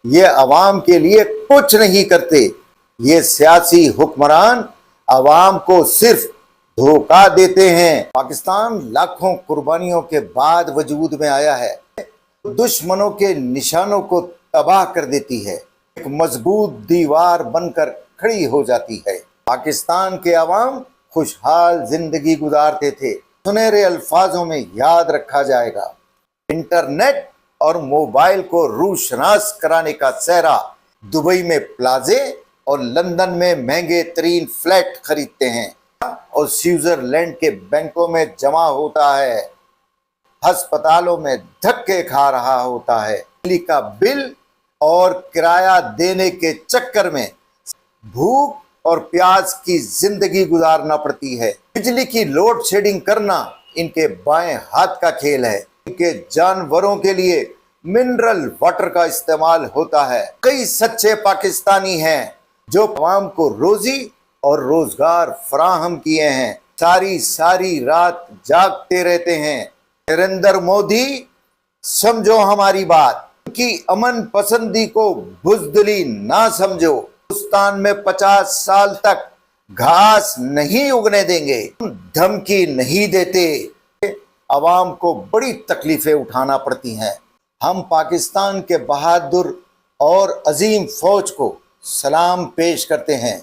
یہ عوام کے لیے کچھ نہیں کرتے۔ یہ سیاسی حکمران عوام کو صرف دھوکہ دیتے ہیں۔ پاکستان لاکھوں قربانیوں کے بعد وجود میں آیا ہے، دشمنوں کے نشانوں کو تباہ کر دیتی ہے، ایک مضبوط دیوار بن کر کھڑی ہو جاتی ہے۔ پاکستان کے عوام خوشحال زندگی گزارتے تھے، سنہرے الفاظوں میں یاد رکھا جائے گا۔ انٹرنیٹ اور موبائل کو روشناس کرانے کا سہرا دبئی میں پلازے اور لندن میں مہنگے ترین فلیٹ خریدتے ہیں اور سوئٹزرلینڈ کے بینکوں میں جمع ہوتا ہے، ہسپتالوں میں دھکے کھا رہا ہوتا ہے، بجلی کا بل اور کرایہ دینے کے چکر میں بھوک اور پیاس کی زندگی گزارنا پڑتی ہے۔ بجلی کی لوڈ شیڈنگ کرنا ان کے بائیں ہاتھ کا کھیل ہے۔ ان کے جانوروں کے لیے منرل واٹر کا استعمال ہوتا ہے۔ کئی سچے پاکستانی ہیں جو عوام کو روزی اور روزگار فراہم کیے ہیں، ساری رات جاگتے رہتے ہیں۔ نریندر مودی، سمجھو ہماری بات، ان کی امن پسندی کو بزدلی نہ سمجھو۔ ہندوستان میں 50 سال تک گھاس نہیں اگنے دیں گے، دھمکی نہیں دیتے۔ عوام کو بڑی تکلیفیں اٹھانا پڑتی ہیں۔ ہم پاکستان کے بہادر اور عظیم فوج کو سلام پیش کرتے ہیں۔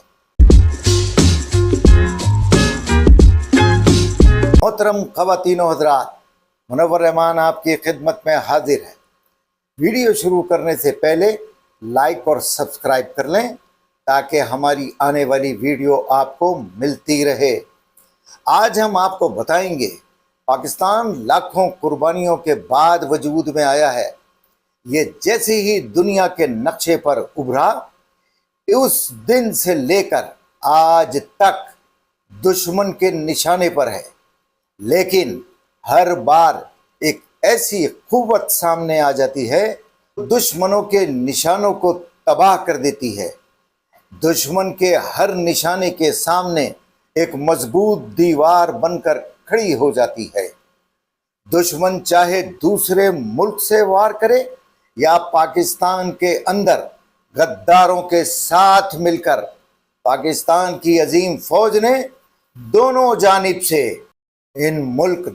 محترم خواتین و حضرات، منور رحمان آپ کی خدمت میں حاضر ہے۔ ویڈیو شروع کرنے سے پہلے لائک اور سبسکرائب کر لیں تاکہ ہماری آنے والی ویڈیو آپ کو ملتی رہے۔ آج ہم آپ کو بتائیں گے پاکستان لاکھوں قربانیوں کے بعد وجود میں آیا ہے۔ یہ جیسے ہی دنیا کے نقشے پر ابھرا، اس دن سے لے کر آج تک دشمن کے نشانے پر ہے، لیکن ہر بار ایک ایسی قوت سامنے آ جاتی ہے دشمنوں کے نشانوں کو تباہ کر دیتی ہے۔ دشمن کے ہر نشانے کے سامنے ایک مضبوط دیوار بن کر کھڑی ہو جاتی ہے۔ دشمن چاہے دوسرے ملک سے وار کرے یا پاکستان کے اندر غداروں کے ساتھ مل کر، پاکستان کی عظیم فوج نے دونوں جانب سے ان ملک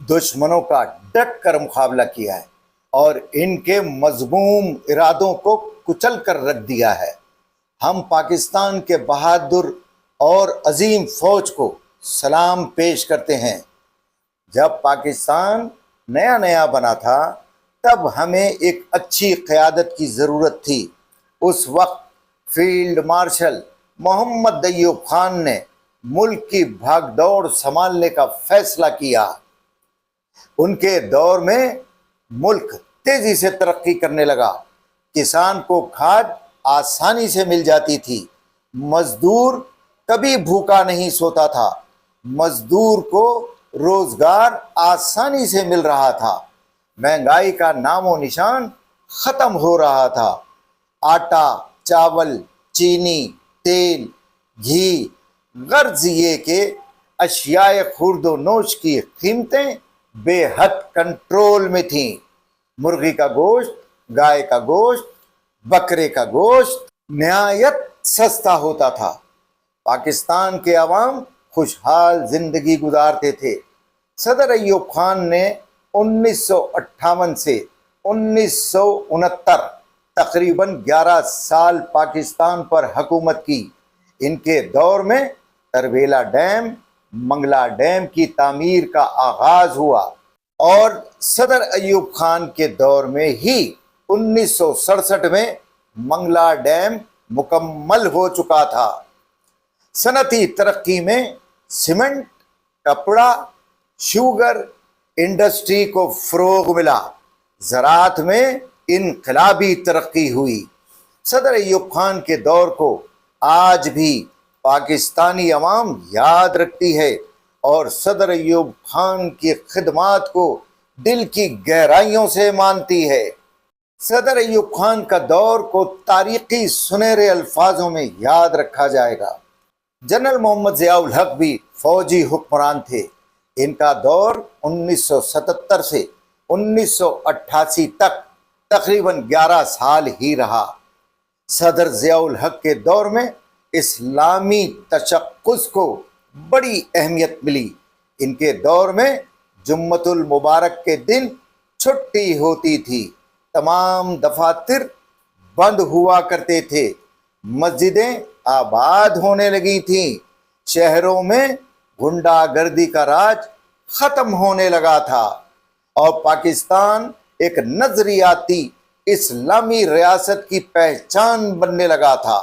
دشمنوں کا ڈٹ کر مقابلہ کیا ہے اور ان کے مذموم ارادوں کو کچل کر رکھ دیا ہے۔ ہم پاکستان کے بہادر اور عظیم فوج کو سلام پیش کرتے ہیں۔ جب پاکستان نیا بنا تھا تب ہمیں ایک اچھی قیادت کی ضرورت تھی۔ اس وقت فیلڈ مارشل محمد ایوب خان نے ملک کی بھاگ دوڑ سنبھالنے کا فیصلہ کیا۔ ان کے دور میں ملک تیزی سے ترقی کرنے لگا، کسان کو کھاد آسانی سے مل جاتی تھی، مزدور کبھی بھوکا نہیں سوتا تھا، مزدور کو روزگار آسانی سے مل رہا تھا، مہنگائی کا نام و نشان ختم ہو رہا تھا، آٹا، چاول، چینی، تیل، گھی، غرض یہ کہ اشیاء خورد و نوش کی قیمتیں بے حد کنٹرول میں تھیں۔ مرغی کا گوشت، گائے کا گوشت، بکرے کا گوشت نہایت سستا ہوتا تھا۔ پاکستان کے عوام خوشحال زندگی گزارتے تھے۔ صدر ایوب خان نے 1958 سے 1969 تقریباً 11 سال پاکستان پر حکومت کی۔ ان کے دور میں تربیلا ڈیم، منگلا ڈیم کی تعمیر کا آغاز ہوا اور صدر ایوب خان کے دور میں ہی 1967 میں منگلا ڈیم مکمل ہو چکا تھا۔ صنعتی ترقی میں سیمنٹ، کپڑا، شوگر انڈسٹری کو فروغ ملا، زراعت میں انقلابی ترقی ہوئی۔ صدر ایوب خان کے دور کو آج بھی پاکستانی عوام یاد رکھتی ہے اور صدر ایوب خان کی خدمات کو دل کی گہرائیوں سے مانتی ہے۔ صدر ایوب خان کا دور کو تاریخی سنہرے الفاظوں میں یاد رکھا جائے گا۔ جنرل محمد ضیاء الحق بھی فوجی حکمران تھے۔ ان کا دور 1977 سے 1988 تک تقریباً 11 سال ہی رہا۔ صدر ضیاء الحق کے دور میں اسلامی تشخص کو بڑی اہمیت ملی۔ ان کے دور میں جمعۃ المبارک کے دن چھٹی ہوتی تھی، تمام دفاتر بند ہوا کرتے تھے، مسجدیں آباد ہونے لگی تھیں، شہروں میں غنڈہ گردی کا راج ختم ہونے لگا تھا، اور پاکستان ایک نظریاتی اسلامی ریاست کی پہچان بننے لگا تھا۔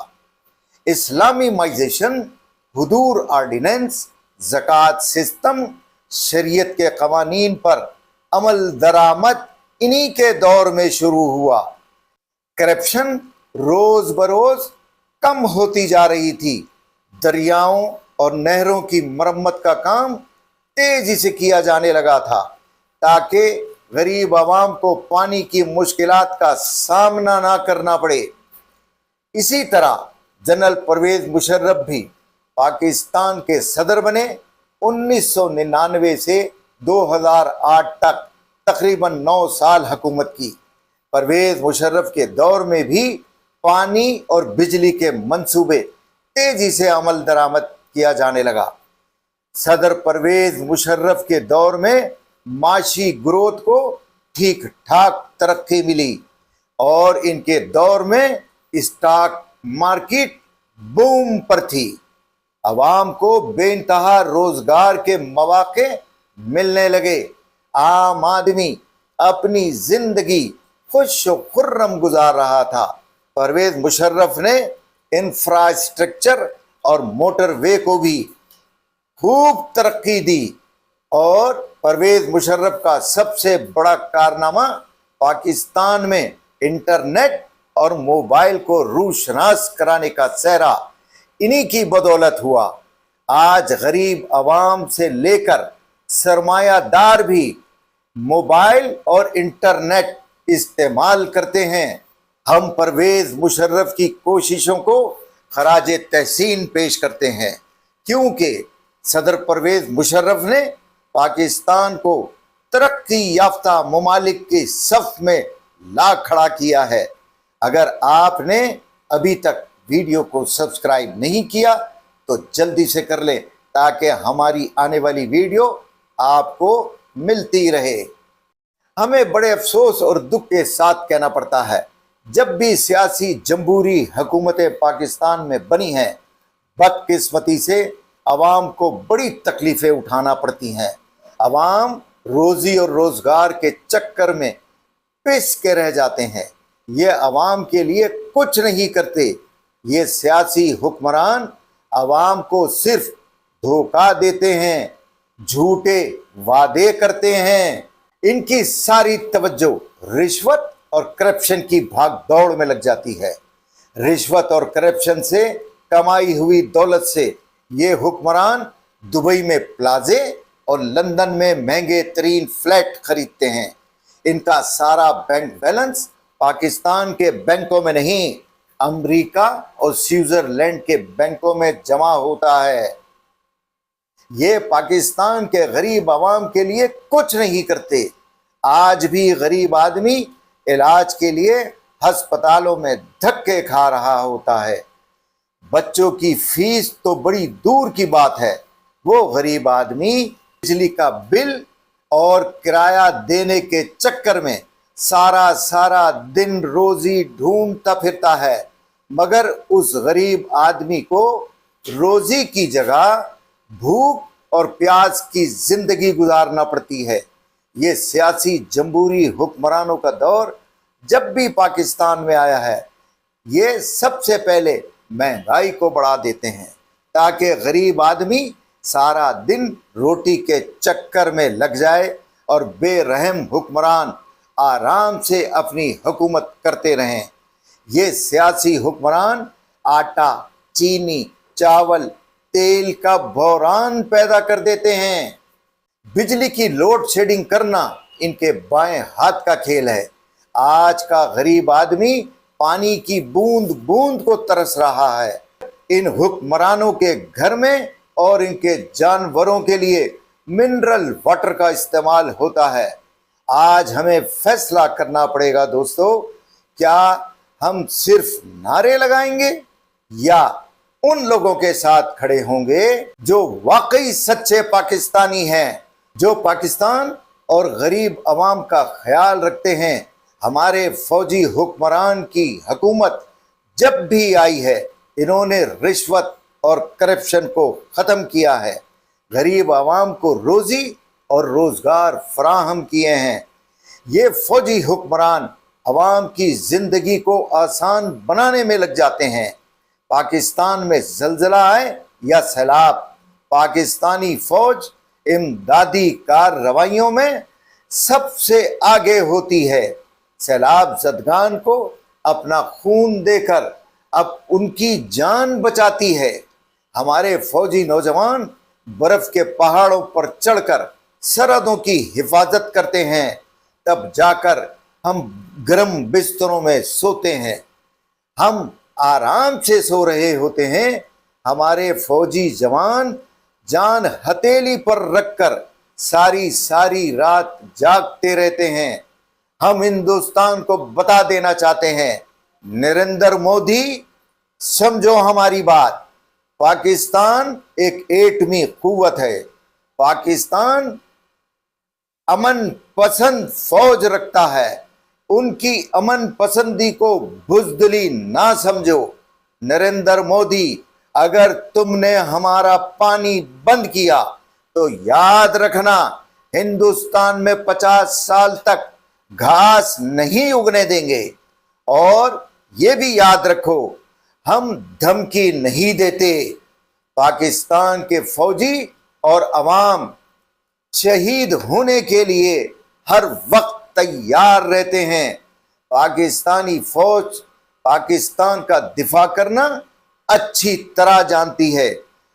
اسلامی مائزیشن، حضور آرڈیننس، زکوٰۃ سسٹم، شریعت کے قوانین پر عمل درآمد انہی کے دور میں شروع ہوا۔ کرپشن روز بروز کم ہوتی جا رہی تھی، دریاؤں اور نہروں کی مرمت کا کام تیزی سے کیا جانے لگا تھا تاکہ غریب عوام کو پانی کی مشکلات کا سامنا نہ کرنا پڑے۔ اسی طرح جنرل پرویز مشرف بھی پاکستان کے صدر بنے۔ 1999 سے 2008 تک تقریباً 9 سال حکومت کی۔ پرویز مشرف کے دور میں بھی پانی اور بجلی کے منصوبے تیزی سے عمل درآمد کیا جانے لگا۔ صدر پرویز مشرف کے دور میں معاشی گروتھ کو ٹھیک ٹھاک ترقی ملی، اور ان کے دور میں اسٹاک مارکیٹ بوم پر تھی۔ عوام کو بے انتہا روزگار کے مواقع ملنے لگے۔ عام آدمی اپنی زندگی خوش و خرم گزار رہا تھا۔ پرویز مشرف نے انفراسٹرکچر اور موٹر وے کو بھی خوب ترقی دی، اور پرویز مشرف کا سب سے بڑا کارنامہ پاکستان میں انٹرنیٹ اور موبائل کو روشناس کرانے کا سہرا انہی کی بدولت ہوا۔ آج غریب عوام سے لے کر سرمایہ دار بھی موبائل اور انٹرنیٹ استعمال کرتے ہیں۔ ہم پرویز مشرف کی کوششوں کو خراج تحسین پیش کرتے ہیں، کیونکہ صدر پرویز مشرف نے پاکستان کو ترقی یافتہ ممالک کی صف میں لا کھڑا کیا ہے۔ اگر آپ نے ابھی تک ویڈیو کو سبسکرائب نہیں کیا تو جلدی سے کر لیں تاکہ ہماری آنے والی ویڈیو آپ کو ملتی رہے۔ ہمیں بڑے افسوس اور دکھ کے ساتھ کہنا پڑتا ہے، جب بھی سیاسی جمہوری حکومتیں پاکستان میں بنی ہیں، بدقسمتی سے عوام کو بڑی تکلیفیں اٹھانا پڑتی ہیں۔ عوام روزی اور روزگار کے چکر میں پس کے رہ جاتے ہیں۔ یہ عوام کے لیے کچھ نہیں کرتے۔ یہ سیاسی حکمران عوام کو صرف دھوکہ دیتے ہیں، جھوٹے وعدے کرتے ہیں۔ ان کی ساری توجہ رشوت اور کرپشن کی بھاگ دوڑ میں لگ جاتی ہے۔ رشوت اور کرپشن سے کمائی ہوئی دولت سے یہ حکمران دبئی میں پلازے اور لندن میں مہنگے ترین فلیٹ خریدتے ہیں۔ ان کا سارا بینک بیلنس پاکستان کے بینکوں میں نہیں، امریکہ اور سوئٹزرلینڈ کے بینکوں میں جمع ہوتا ہے۔ یہ پاکستان کے غریب عوام کے لیے کچھ نہیں کرتے۔ آج بھی غریب آدمی علاج کے لیے ہسپتالوں میں دھکے کھا رہا ہوتا ہے۔ بچوں کی فیس تو بڑی دور کی بات ہے، وہ غریب آدمی بجلی کا بل اور کرایہ دینے کے چکر میں سارا دن روزی ڈھونڈتا پھرتا ہے، مگر اس غریب آدمی کو روزی کی جگہ بھوک اور پیاس کی زندگی گزارنا پڑتی ہے۔ یہ سیاسی جمہوری حکمرانوں کا دور جب بھی پاکستان میں آیا ہے، یہ سب سے پہلے مہنگائی کو بڑھا دیتے ہیں تاکہ غریب آدمی سارا دن روٹی کے چکر میں لگ جائے اور بے رحم حکمران آرام سے اپنی حکومت کرتے رہیں۔ یہ سیاسی حکمران آٹا، چینی، چاول، تیل کا بحران پیدا کر دیتے ہیں۔ بجلی کی لوڈ شیڈنگ کرنا ان کے بائیں ہاتھ کا کھیل ہے۔ آج کا غریب آدمی پانی کی بوند بوند کو ترس رہا ہے۔ ان حکمرانوں کے گھر میں اور ان کے جانوروں کے لیے منرل واٹر کا استعمال ہوتا ہے۔ آج ہمیں فیصلہ کرنا پڑے گا دوستو، کیا ہم صرف نعرے لگائیں گے یا ان لوگوں کے ساتھ کھڑے ہوں گے جو واقعی سچے پاکستانی ہیں، جو پاکستان اور غریب عوام کا خیال رکھتے ہیں؟ ہمارے فوجی حکمران کی حکومت جب بھی آئی ہے، انہوں نے رشوت اور کرپشن کو ختم کیا ہے، غریب عوام کو روزی اور روزگار فراہم کیے ہیں۔ یہ فوجی حکمران عوام کی زندگی کو آسان بنانے میں لگ جاتے ہیں۔ پاکستان میں زلزلہ آئے یا سیلاب، پاکستانی فوج امدادی کارروائیوں میں سب سے آگے ہوتی ہے۔ سیلاب زدگان کو اپنا خون دے کر اب ان کی جان بچاتی ہے۔ ہمارے فوجی نوجوان برف کے پہاڑوں پر چڑھ کر سرحدوں کی حفاظت کرتے ہیں، تب جا کر ہم گرم بستروں میں سوتے ہیں، ہم آرام سے سو رہے ہوتے ہیں۔ ہمارے فوجی جوان جان ہتھیلی پر رکھ کر ساری رات جاگتے رہتے ہیں۔ ہم ہندوستان کو بتا دینا چاہتے ہیں، نریندر مودی سمجھو ہماری بات، پاکستان ایک ایٹمی قوت ہے، پاکستان امن پسند فوج رکھتا ہے، ان کی امن پسندی کو بزدلی نہ سمجھو۔ نریندر مودی، اگر تم نے ہمارا پانی بند کیا تو یاد رکھنا ہندوستان میں 50 سال تک گھاس نہیں اگنے دیں گے۔ اور یہ بھی یاد رکھو، ہم دھمکی نہیں دیتے۔ پاکستان کے فوجی اور عوام شہید ہونے کے لیے ہر وقت تیار رہتے ہیں۔ پاکستانی فوج پاکستان کا دفاع کرنا اچھی طرح جانتی ہے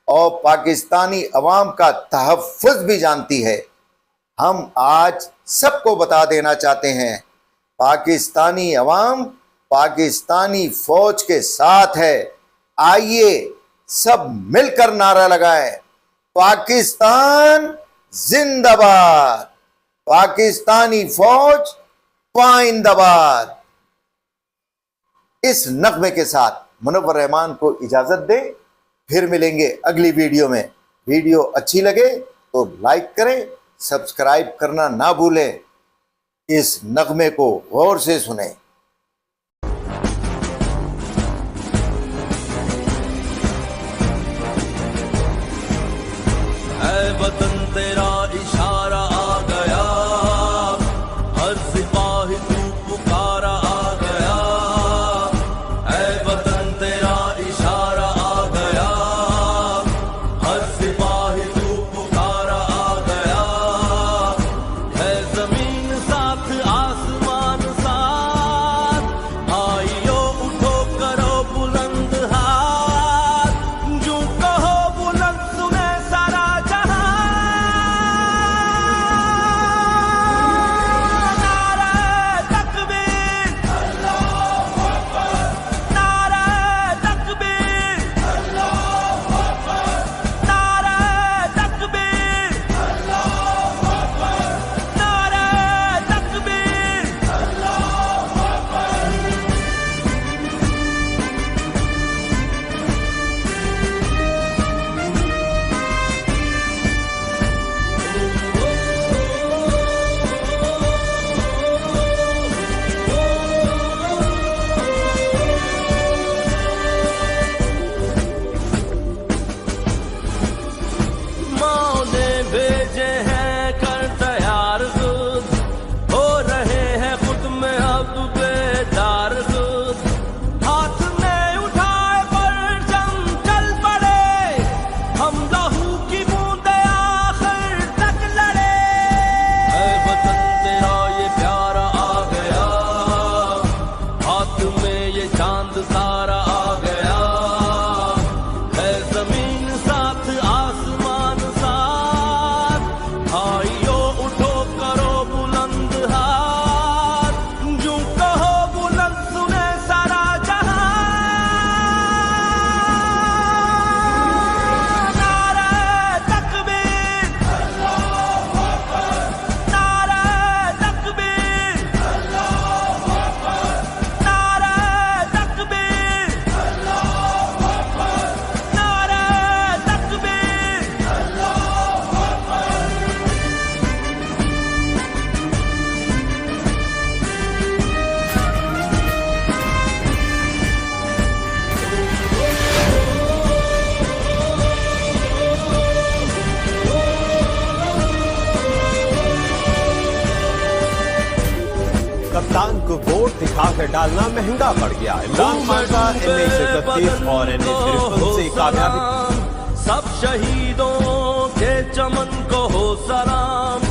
اور پاکستانی عوام کا تحفظ بھی جانتی ہے۔ ہم آج سب کو بتا دینا چاہتے ہیں، پاکستانی عوام پاکستانی فوج کے ساتھ ہے۔ آئیے سب مل کر نعرہ لگائیں، پاکستان زندہ باد، پاکستانی فوج پائندہ باد۔ اس نغمے کے ساتھ منور رحمان کو اجازت دیں، پھر ملیں گے اگلی ویڈیو میں۔ ویڈیو اچھی لگے تو لائک کریں، سبسکرائب کرنا نہ بھولیں۔ اس نغمے کو غور سے سنیں۔ اے وطن تیرا اشارہ آ گیا، ہر سپاہی تو پکارا آ گیا۔ اے وطن تیرا اشارہ آ گیا، ہر سپاہی تو پکارا آ گیا۔ ہے زمین ساتھ آسمان ساتھ، بھائیو اٹھو کرو بلند ہاتھ، جو کہو بلند سنے سارا جہاں۔ دکھا کر ڈالنا مہنگا پڑ گیا. عمران خان کا MA131 اور MA53 سے کامیابی. سب شہیدوں کے چمن کو ہو سلام.